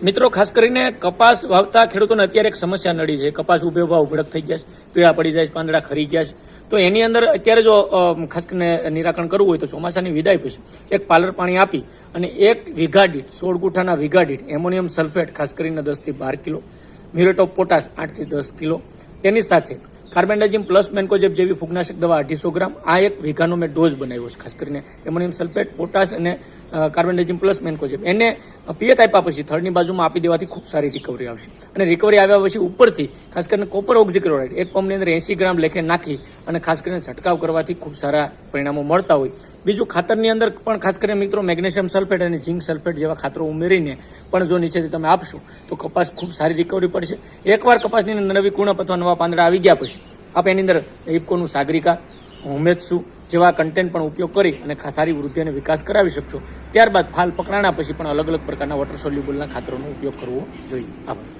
મિત્રો, ખાસ કરીને કપાસ વાવતા ખેડૂતોને અત્યારે એક સમસ્યા નડી છે. કપાસ ઉભે ઉભા ઉઘડક થઈ ગયા છે, પીળા પડી જાય છે, પાંદડા ખરી ગયા છે. તો એની અંદર અત્યારે જો ખાસ કરીને નિરાકરણ કરવું હોય તો ચોમાસાની વિદાય પછી એક પાલર પાણી આપી અને 1 વીઘા દીઠ 16 ગુઠાના વીઘા દીઠ એમોનિયમ સલ્ફેટ ખાસ કરીને 10 થી 12 કિલો, મ્યુરેટ ઓફ પોટાશ 8 થી 10 કિલો, તેની સાથે કાર્બેન્ડાઝિમ પ્લસ મેન્કોજેબ જેવી ફૂગનાશક દવા 250 ગ્રામ, આ 1 વીઘાનો મેં ડોઝ બનાવ્યો છે. ખાસ કરીને એમોનિયમ સલ્ફેટ, પોટાશ અને કાર્બેન્ડાઝિમ પ્લસ મેન્કોજેબ એને પિયત આપ્યા પછી થડની બાજુમાં આપી દેવાથી ખૂબ સારી રિકવરી આવશે. અને રિકવરી આવ્યા પછી ઉપરથી ખાસ કરીને કોપર ઓક્ઝીક્લોરાઇડ 1 પંપની અંદર 80 ગ્રામ લેખે નાખી અને ખાસ કરીને છંટકાવ કરવાથી ખૂબ સારા પરિણામો મળતા હોય. બીજું, ખાતરની અંદર પણ ખાસ કરીને મિત્રો મેગ્નેશિયમ સલ્ફેટ અને ઝિંક સલ્ફેટ જેવા ખાતરો ઉમેરીને પણ જો નીચેથી તમે આપશો તો કપાસ ખૂબ સારી રિકવરી પડશે. એકવાર કપાસની અંદર નવી કુણપ અથવા નવા પાંદડા આવી ગયા પછી આપ એની અંદર ઇફકોનું સાગરિકા, હોમેત્સુ જેવા કન્ટેન્ટ પણ ઉપયોગ કરી અને સારી વૃદ્ધિ અને વિકાસ કરાવી શકશો. ત્યારબાદ ફાલ પકડાણા પછી પણ અલગ અલગ પ્રકારના વોટર સોલ્યુબલના ખાતરોનો ઉપયોગ કરવો જોઈએ. આભાર.